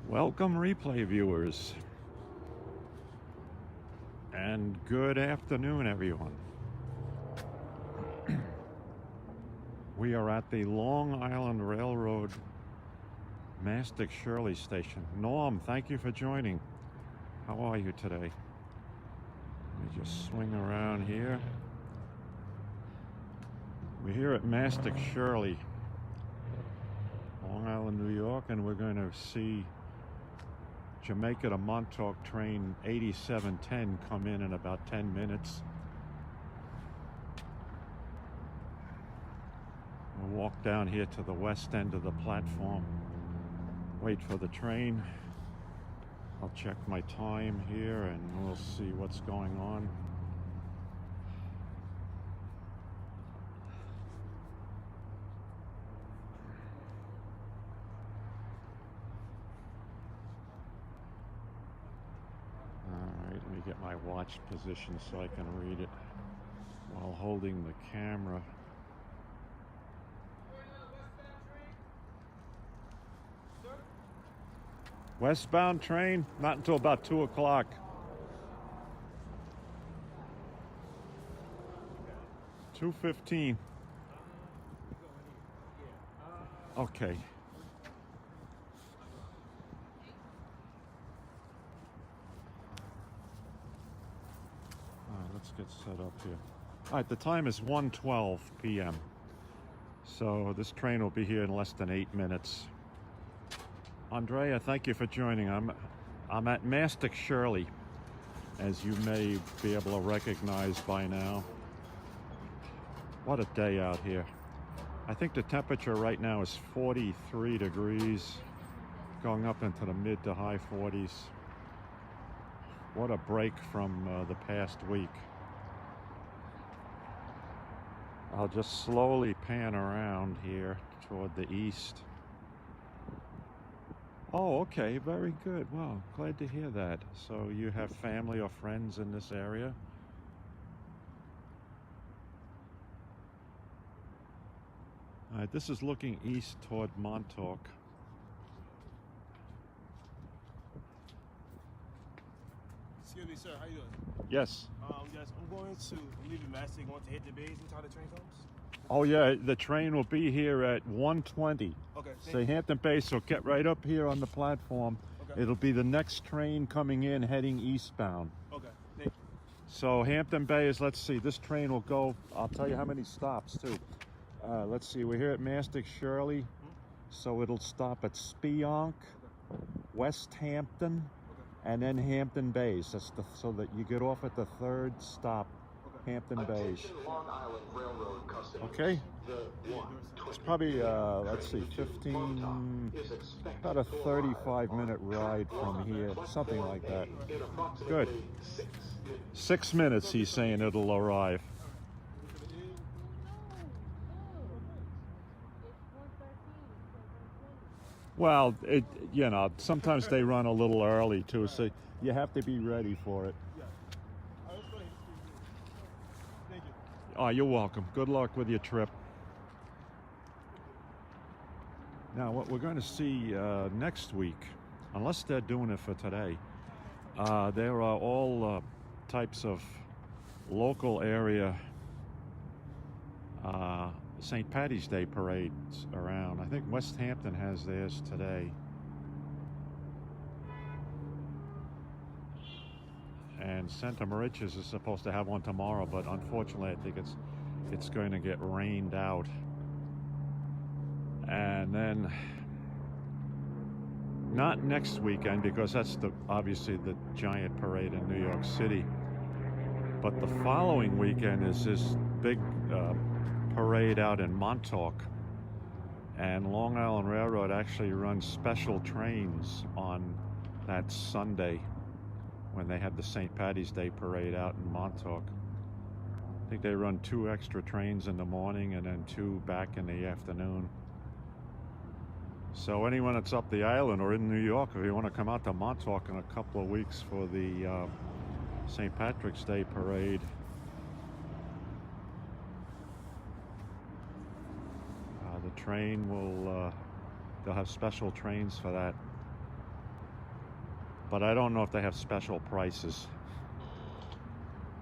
Welcome, replay viewers, and good afternoon, everyone. We are at the Long Island Railroad Mastic-Shirley station. Norm, thank you for joining. How are you today? Let me just swing around here. We're here at Mastic-Shirley, Long Island, New York, and we're going to see Jamaica to Montauk Train 8710 come in about 10 minutes. We'll walk down here to the west end of the platform, wait for the train. I'll check my time here and we'll see what's going on. Let me get my watch position so I can read it while holding the camera. Westbound train, not until about 2 o'clock. $2:15. Okay. Let's get set up here. All right, the time is 1:12 p.m. So this train will be here in less than 8 minutes. Andrea, thank you for joining. I'm at Mastic-Shirley, as you may be able to recognize by now. What a day out here. I think the temperature right now is 43 degrees, going up into the mid to high 40s. What a break from the past week. I'll just slowly pan around here toward the east. Oh, okay, very good. Wow, glad to hear that. So you have family or friends in this area? All right, this is looking east toward Montauk. Excuse me, sir. How you doing? Yes. Yes, I'm going to leave Mastic, going to hit the bays until the train comes. Oh yeah, the train will be here at 1:20. Okay. Say Hampton Bay, so get right up here on the platform. Okay. It'll be the next train coming in heading eastbound. Okay. Thank you. So Hampton Bay is, let's see, this train will go, I'll tell you how many stops too. Let's see, we're here at Mastic-Shirley, so it'll stop at Spionk, West Hampton, and then Hampton Bays. That's so that you get off at the third stop, Hampton Bays. Okay? It's probably, let's see, 15, about a 35-minute ride from here, something like that. Good. 6 minutes, he's saying it'll arrive. Well, you know, sometimes they run a little early too, so you have to be ready for it. Thank you. Oh, you're welcome. Good luck with your trip. Now, what we're going to see next week, unless they're doing it for today, there are all types of local area St. Paddy's Day parades around. I think West Hampton has theirs today. And Santa Mauritius is supposed to have one tomorrow, but unfortunately I think it's going to get rained out. And then not next weekend, because that's obviously the giant parade in New York City. But the following weekend is this big parade out in Montauk, and Long Island Railroad actually runs special trains on that Sunday when they have the St. Paddy's Day parade out in Montauk. I think they run 2 extra trains in the morning and then 2 back in the afternoon. So anyone that's up the island or in New York, if you want to come out to Montauk in a couple of weeks for the St. Patrick's Day parade, the train will, they'll have special trains for that. but I don't know if they have special prices.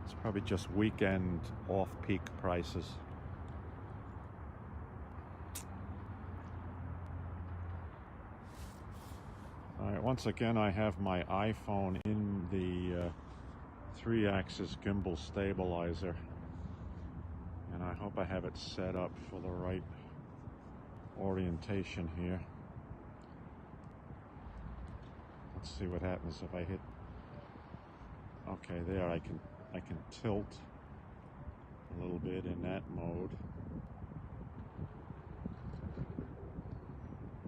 It's probably just weekend off-peak prices. All right, once again, I have my iPhone in the 3-axis gimbal stabilizer, and I hope I have it set up for the right orientation here. Let's see what happens if I hit. Okay, there I can tilt a little bit in that mode.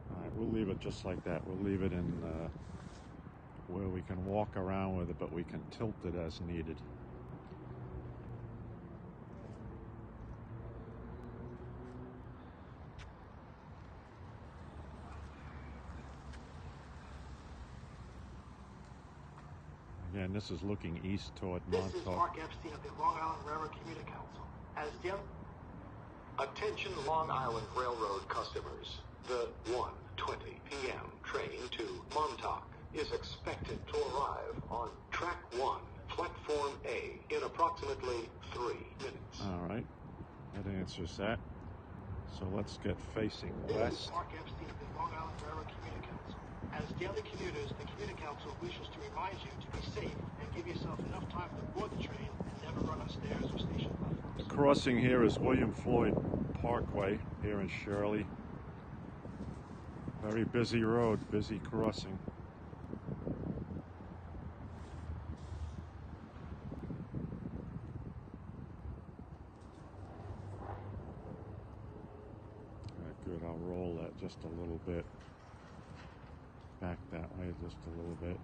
All right, we'll leave it just like that. We'll leave it in where we can walk around with it, but we can tilt it as needed. Again, this is looking east toward Montauk. This is Mark Epstein of the Long Island Railroad Commuter Council. As Jim... Attention Long Island Railroad customers. The 1:20 p.m. train to Montauk is expected to arrive on track 1, platform A, in approximately 3 minutes. All right, that answers that. So let's get facing This west. is Mark Epstein of the Long Island Railroad Commuter Council. As daily commuters, the Commuter Council wishes to remind you to be safe and give yourself enough time to board the train and never run on stairs or station platforms. The crossing here is William Floyd Parkway here in Shirley. Very busy road, busy crossing. Good, I'll roll that just a little bit. Back that way just a little bit.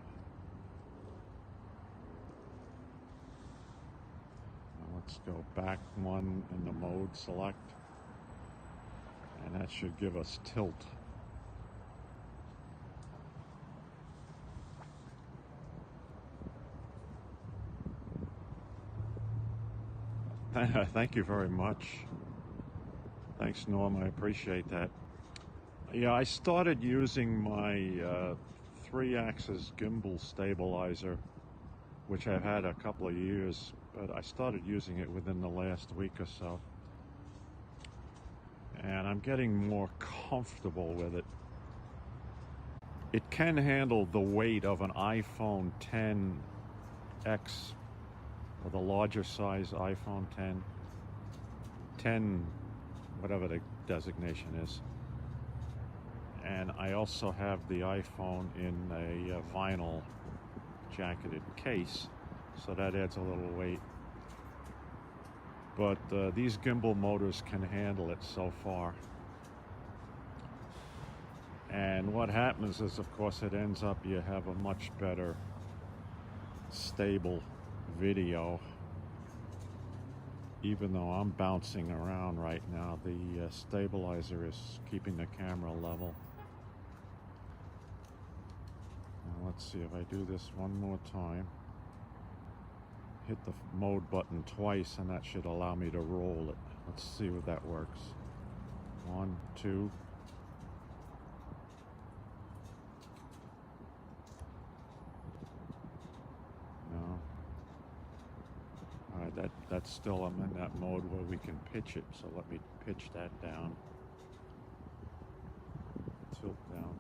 Now let's go back one in the mode select. And that should give us tilt. Thank you very much. Thanks, Norm. I appreciate that. Yeah, I started using my 3-axis gimbal stabilizer, which I've had a couple of years, but I started using it within the last week or so. And I'm getting more comfortable with it. It can handle the weight of an iPhone XS, or the larger size iPhone 10, whatever the designation is. And I also have the iPhone in a vinyl jacketed case, so that adds a little weight. But these gimbal motors can handle it so far. And what happens is, of course, it ends up you have a much better stable video. Even though I'm bouncing around right now, the stabilizer is keeping the camera level. Now let's see if I do this one more time. Hit the mode button twice and that should allow me to roll it. Let's see if that works. 1, 2. No. All right, that's still, I'm in that mode where we can pitch it, so let me pitch that down. Tilt down.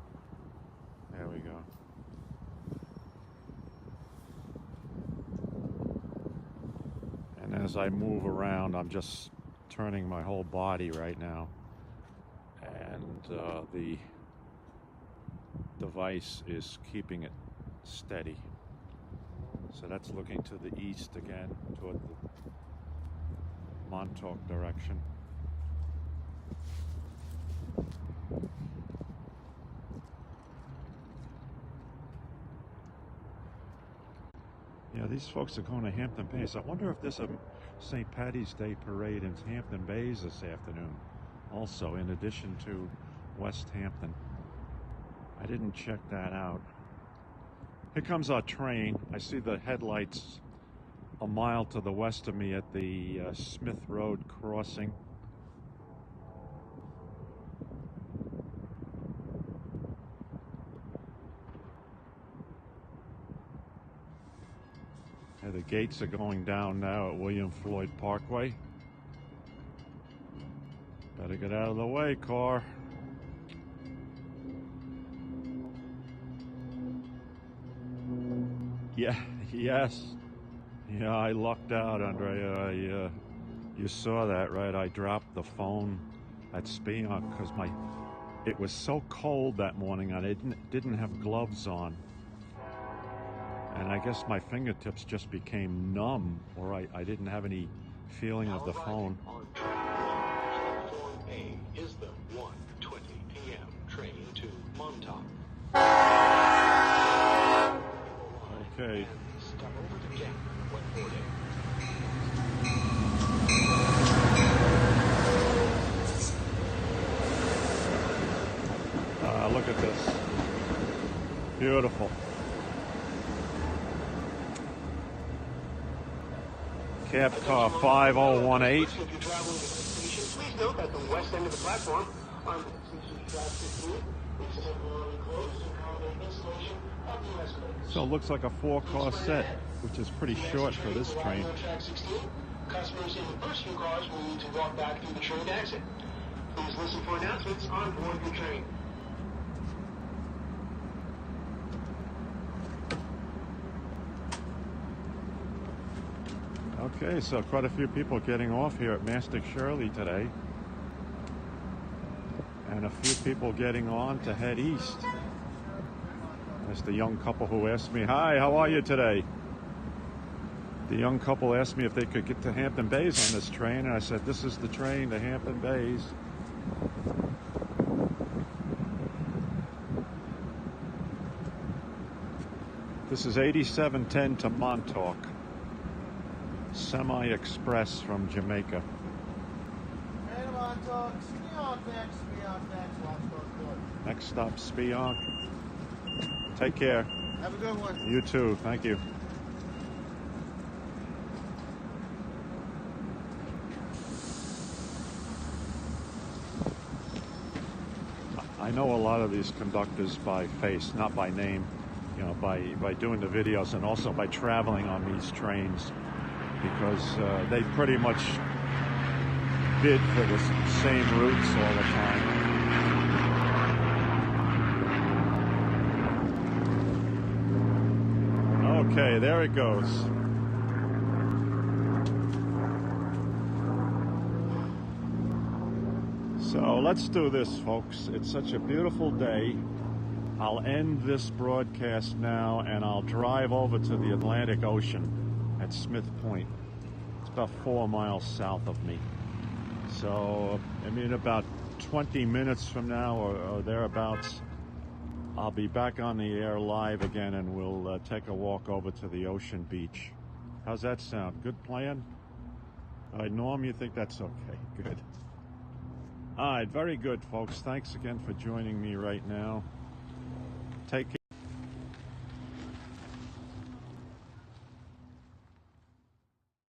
There we go. And as I move around, I'm just turning my whole body right now. And the device is keeping it steady. So that's looking to the east again, toward the Montauk direction. Yeah, these folks are going to Hampton Bays. I wonder if there's a St. Patty's Day parade in Hampton Bays this afternoon, also, in addition to West Hampton. I didn't check that out. Here comes our train. I see the headlights a mile to the west of me at the Smith Road crossing. And the gates are going down now at William Floyd Parkway. Better get out of the way, car. Yeah, yes. Yeah, I lucked out, Andrea. You saw that, right? I dropped the phone at Spionk because it was so cold that morning. I didn't have gloves on, and I guess my fingertips just became numb, or I didn't have any feeling of the phone. On Platform A is the 1:20 p.m. train to Montauk. Okay. Step over the gap when boarding. Look at this. Beautiful. Cab car 5018. If you're traveling to the station, please note that the west end of the platform on the station track 15 is temporarily closed to accommodate installation of the escalators. So it looks like a 4-car set, which is pretty short for this train. On track 16, customers in the first few cars will need to walk back through the train exit. Please listen for announcements on board your train. Okay, so quite a few people getting off here at Mastic-Shirley today. And a few people getting on to head east. That's the young couple who asked me, "Hi, how are you today?" The young couple asked me if they could get to Hampton Bays on this train, and I said, "This is the train to Hampton Bays." This is 8710 to Montauk. Semi-express from Jamaica. Hey, Montauk. Spionk next. Watch those doors. Next stop, Spionk. Take care. Have a good one. You too. Thank you. I know a lot of these conductors by face, not by name, you know, by doing the videos and also by traveling on these trains, because they pretty much bid for the same routes all the time. Okay, there it goes. So let's do this, folks. It's such a beautiful day. I'll end this broadcast now and I'll drive over to the Atlantic Ocean at Smith Point. It's about 4 miles south of me. So, I mean, about 20 minutes from now or thereabouts, I'll be back on the air live again and we'll take a walk over to the ocean beach. How's that sound? Good plan? All right, Norm, you think that's okay? Good. All right, very good, folks. Thanks again for joining me right now. Take care.